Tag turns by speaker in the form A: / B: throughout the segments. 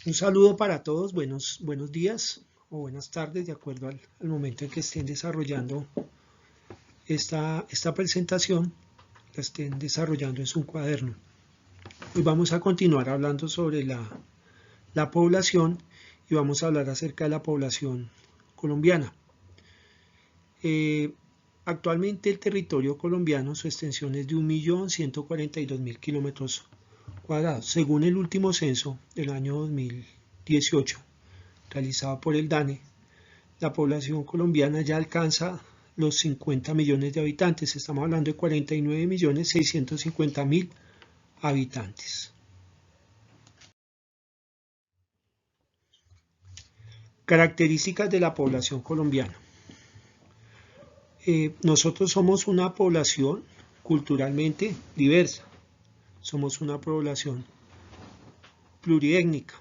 A: Un saludo para todos, buenos días o buenas tardes, de acuerdo al momento en que estén desarrollando esta presentación, la estén desarrollando en su cuaderno. Hoy vamos a continuar hablando sobre la población y vamos a hablar acerca de la población colombiana. Actualmente el territorio colombiano, su extensión es de 1.142.000 kilómetros cuadrados, según el último censo del año 2018 realizado por el DANE. La población colombiana ya alcanza los 50 millones de habitantes. Estamos hablando de 49.650.000 habitantes. Características de la población colombiana. Nosotros somos una población culturalmente diversa. Somos una población pluriétnica,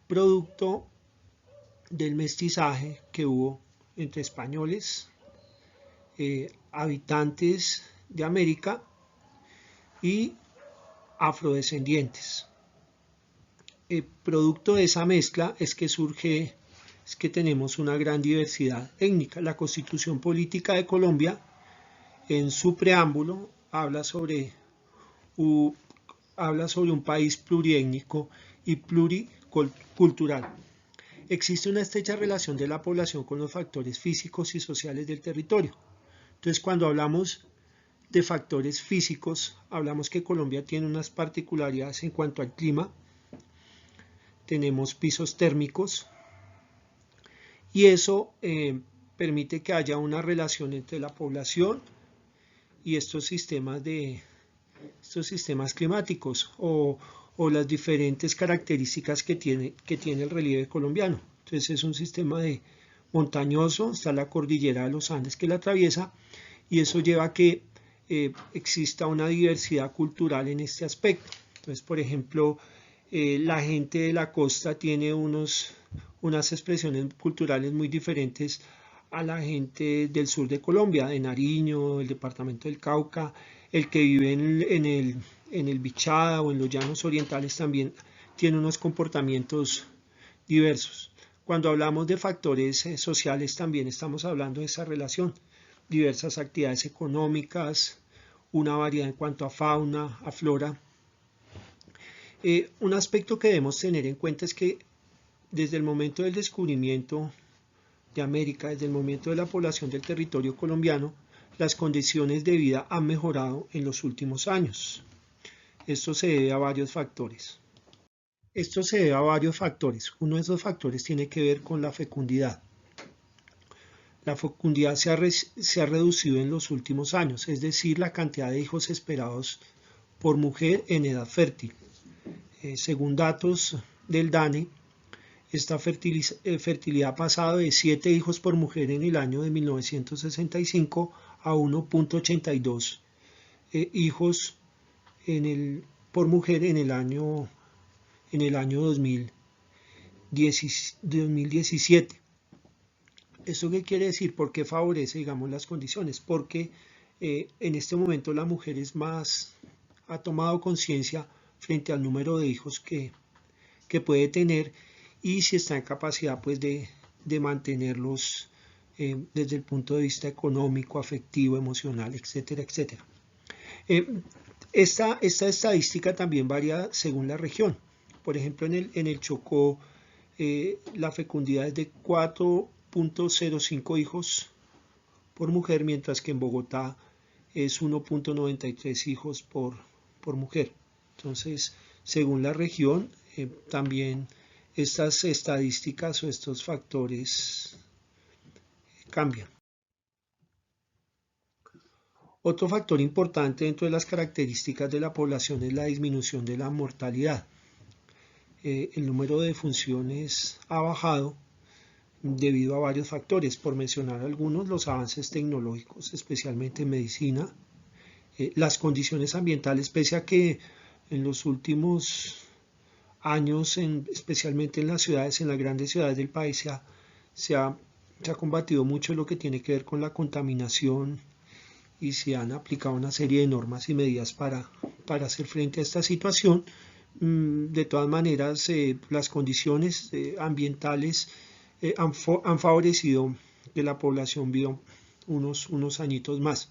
A: producto del mestizaje que hubo entre españoles, habitantes de América y afrodescendientes. El producto de esa mezcla es que tenemos una gran diversidad étnica. La Constitución Política de Colombia, en su preámbulo, habla sobre un país pluriétnico y pluricultural. Existe una estrecha relación de la población con los factores físicos y sociales del territorio. Entonces, cuando hablamos de factores físicos, hablamos que Colombia tiene unas particularidades en cuanto al clima. Tenemos pisos térmicos y eso permite que haya una relación entre la población y estos sistemas climáticos o las diferentes características que tiene el relieve colombiano. Entonces es un sistema montañoso, está la cordillera de los Andes que la atraviesa y eso lleva a que exista una diversidad cultural en este aspecto. Entonces, por ejemplo, la gente de la costa tiene unas expresiones culturales muy diferentes a la gente del sur de Colombia, de Nariño, el departamento del Cauca. El que vive en el Bichada o en los llanos orientales también tiene unos comportamientos diversos. Cuando hablamos de factores sociales también estamos hablando de esa relación. Diversas actividades económicas, una variedad en cuanto a fauna, a flora. Un aspecto que debemos tener en cuenta es que desde el momento del descubrimiento de América, desde el momento de la población del territorio colombiano, las condiciones de vida han mejorado en los últimos años. Esto se debe a varios factores. Uno de esos factores tiene que ver con la fecundidad. La fecundidad se ha reducido en los últimos años, es decir, la cantidad de hijos esperados por mujer en edad fértil. Según datos del DANE, esta fertilidad ha pasado de 7 hijos por mujer en el año de 1965 a 1.82 hijos por mujer en el año 2017. ¿Eso qué quiere decir? ¿Por qué favorece, digamos, las condiciones? Porque en este momento la mujer ha tomado conciencia frente al número de hijos que puede tener y si está en capacidad pues de mantenerlos desde el punto de vista económico, afectivo, emocional, etcétera, etcétera. Esta estadística también varía según la región. Por ejemplo, en el Chocó la fecundidad es de 4.05 hijos por mujer, mientras que en Bogotá es 1.93 hijos por mujer. Entonces, según la región, también estas estadísticas o estos factores cambian. Otro factor importante dentro de las características de la población es la disminución de la mortalidad. El número de defunciones ha bajado debido a varios factores, por mencionar algunos, los avances tecnológicos, especialmente en medicina, las condiciones ambientales, pese a que en los últimos años, especialmente en las ciudades, en las grandes ciudades del país, se ha combatido mucho lo que tiene que ver con la contaminación y se han aplicado una serie de normas y medidas para hacer frente a esta situación. de todas maneras las condiciones ambientales han favorecido que la población viva unos añitos más.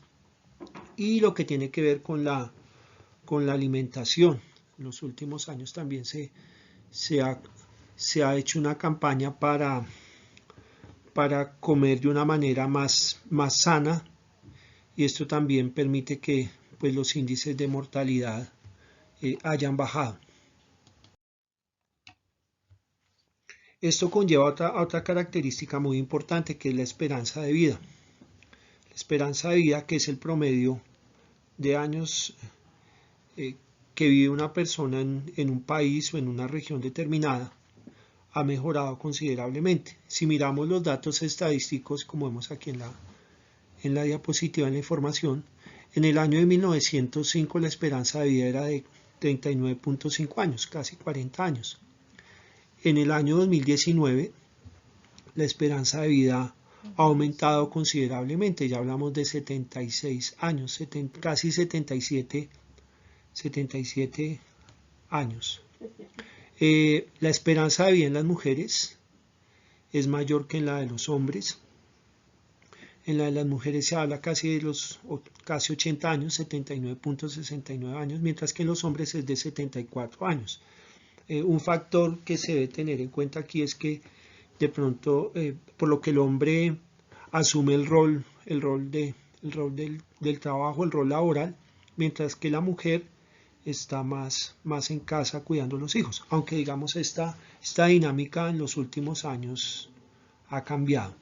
A: Y lo que tiene que ver con la alimentación. En los últimos años también se ha hecho una campaña para comer de una manera más sana, y esto también permite que pues, los índices de mortalidad hayan bajado. Esto conlleva otra característica muy importante, que es la esperanza de vida. La esperanza de vida, que es el promedio de años que vive una persona en un país o en una región determinada, ha mejorado considerablemente. Si miramos los datos estadísticos, como vemos aquí en la diapositiva, en la información, en el año de 1905 la esperanza de vida era de 39.5 años, casi 40 años. En el año 2019 la esperanza de vida ha aumentado considerablemente, ya hablamos de 76 años, casi 77 años. La esperanza de vida en las mujeres es mayor que en la de los hombres. En la de las mujeres se habla casi de casi 80 años, 79.69 años, mientras que en los hombres es de 74 años. Un factor que se debe tener en cuenta aquí es que de pronto, por lo que el hombre asume el rol del trabajo, el rol laboral, mientras que la mujer está más en casa cuidando a los hijos, aunque digamos esta dinámica en los últimos años ha cambiado.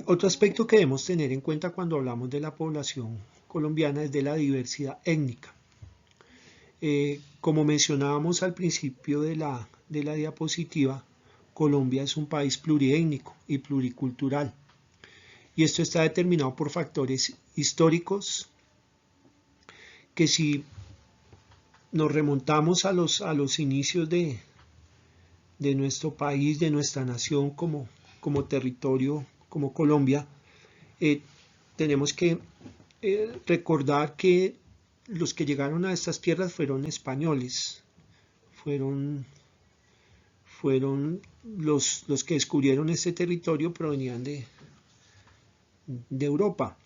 A: Otro aspecto que debemos tener en cuenta cuando hablamos de la población colombiana es de la diversidad étnica. Como mencionábamos al principio de la diapositiva, Colombia es un país pluriétnico y pluricultural, y esto está determinado por factores históricos que, si nos remontamos a los inicios de nuestro país, de nuestra nación como territorio, como Colombia, tenemos que recordar que los que llegaron a estas tierras fueron españoles, fueron los que descubrieron este territorio, provenían de Europa.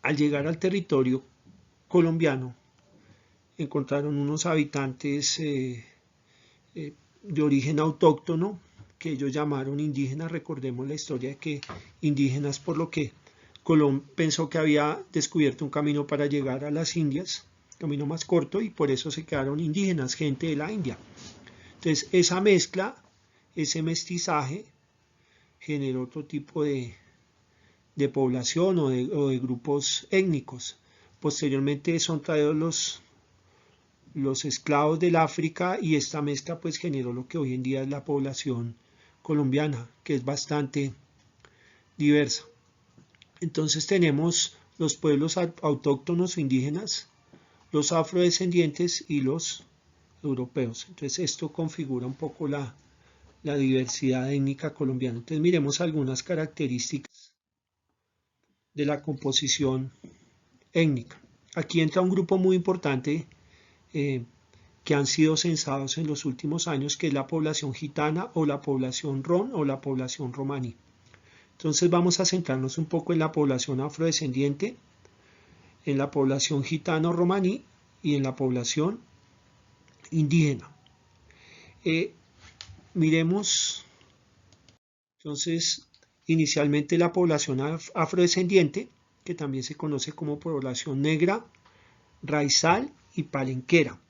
A: Al llegar al territorio colombiano, encontraron unos habitantes de origen autóctono, que ellos llamaron indígenas. Recordemos la historia de que indígenas, por lo que Colón pensó que había descubierto un camino para llegar a las Indias, camino más corto, y por eso se quedaron indígenas, gente de la India. Entonces esa mezcla, ese mestizaje, generó otro tipo de población o de grupos étnicos. Posteriormente son traídos los esclavos del África, y esta mezcla pues generó lo que hoy en día es la población colombiana, que es bastante diversa. Entonces tenemos los pueblos autóctonos o indígenas, los afrodescendientes y los europeos. Entonces esto configura un poco la diversidad étnica colombiana. Entonces miremos algunas características de la composición étnica. Aquí entra un grupo muy importante que han sido censados en los últimos años, que es la población gitana o la población rom o la población romaní. Entonces vamos a centrarnos un poco en la población afrodescendiente, en la población gitano romaní y en la población indígena. Miremos entonces inicialmente la población afrodescendiente, que también se conoce como población negra, raizal y palenquera.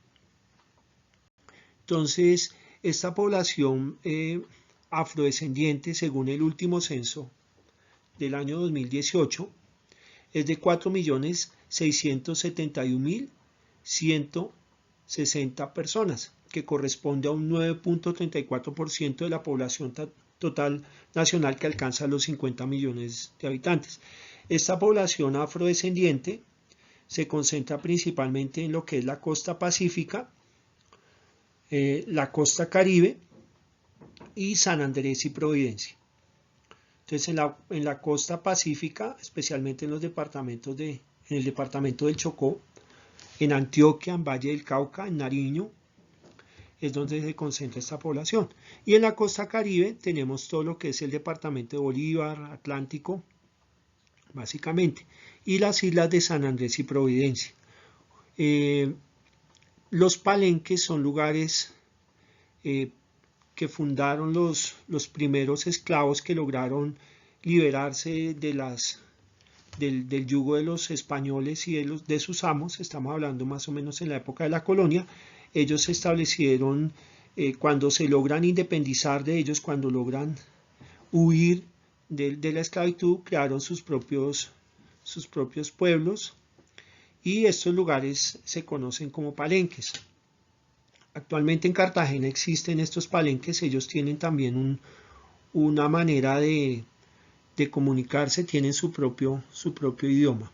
A: Entonces esta población afrodescendiente, según el último censo del año 2018, es de 4.671.160 personas, que corresponde a un 9.34% de la población total nacional, que alcanza los 50 millones de habitantes. Esta población afrodescendiente se concentra principalmente en lo que es la costa pacífica, la costa caribe y San Andrés y Providencia. Entonces en la costa pacífica, especialmente en el departamento del Chocó, En Antioquia, en Valle del Cauca, en Nariño, es donde se concentra esta población. Y en la costa caribe tenemos todo lo que es el departamento de Bolívar, Atlántico, básicamente, y las islas de San Andrés y Providencia. Los palenques son lugares que fundaron los primeros esclavos que lograron liberarse del yugo de los españoles y de sus amos. Estamos hablando más o menos en la época de la colonia. Ellos se establecieron cuando se logran independizar de ellos, cuando logran huir de la esclavitud, crearon sus propios pueblos, y estos lugares se conocen como palenques. Actualmente en Cartagena existen estos palenques. Ellos tienen también una manera de comunicarse, tienen su propio idioma.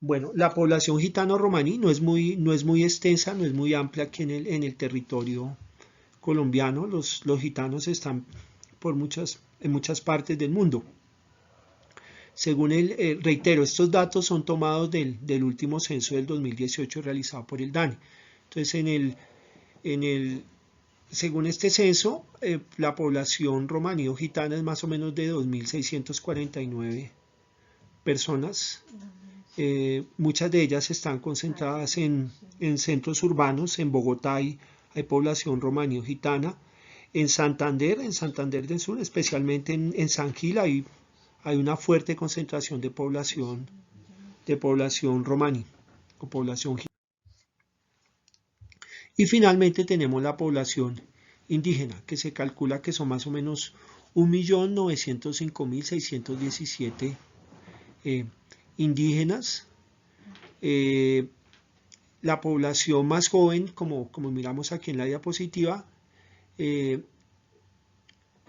A: Bueno, la población gitano-romaní no es muy extensa, no es muy amplia aquí en el territorio colombiano. Los gitanos están en muchas partes del mundo. Según reitero, estos datos son tomados del último censo del 2018 realizado por el DANE. Entonces, según este censo, la población romaní o gitana es más o menos de 2.649 personas. Muchas de ellas están concentradas en centros urbanos. En Bogotá hay población romaní o gitana. En Santander del Sur, especialmente en San Gil, hay una fuerte concentración de población romaní o población gitana. Y finalmente tenemos la población indígena, que se calcula que son más o menos 1.905.617 indígenas. La población más joven, como miramos aquí en la diapositiva,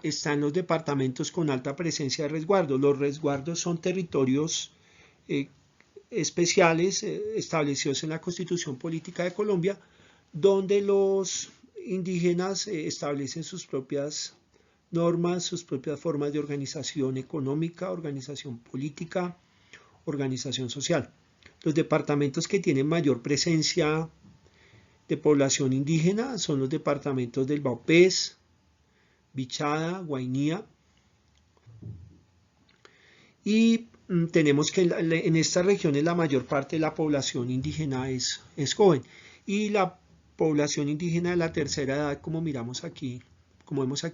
A: está en los departamentos con alta presencia de resguardo. Los resguardos son territorios especiales establecidos en la Constitución Política de Colombia, donde los indígenas establecen sus propias normas, sus propias formas de organización económica, organización política, organización social. Los departamentos que tienen mayor presencia de población indígena son los departamentos del Vaupés, Bichada, Guainía, y tenemos que en estas regiones la mayor parte de la población indígena es joven, y la población indígena de la tercera edad, como vemos aquí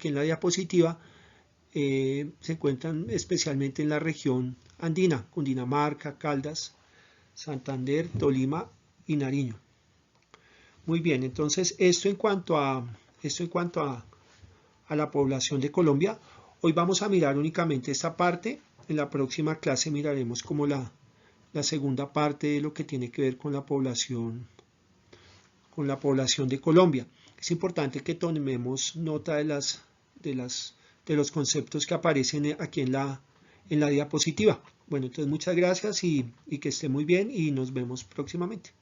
A: en la diapositiva, se encuentran especialmente en la región andina: Cundinamarca, Caldas, Santander, Tolima y Nariño. Muy bien, entonces esto en cuanto a la población de Colombia. Hoy vamos a mirar únicamente esta parte. En la próxima clase miraremos como la segunda parte de lo que tiene que ver con la población de Colombia. Es importante que tomemos nota de los conceptos que aparecen aquí en la diapositiva. Bueno, entonces muchas gracias y que esté muy bien, y nos vemos próximamente.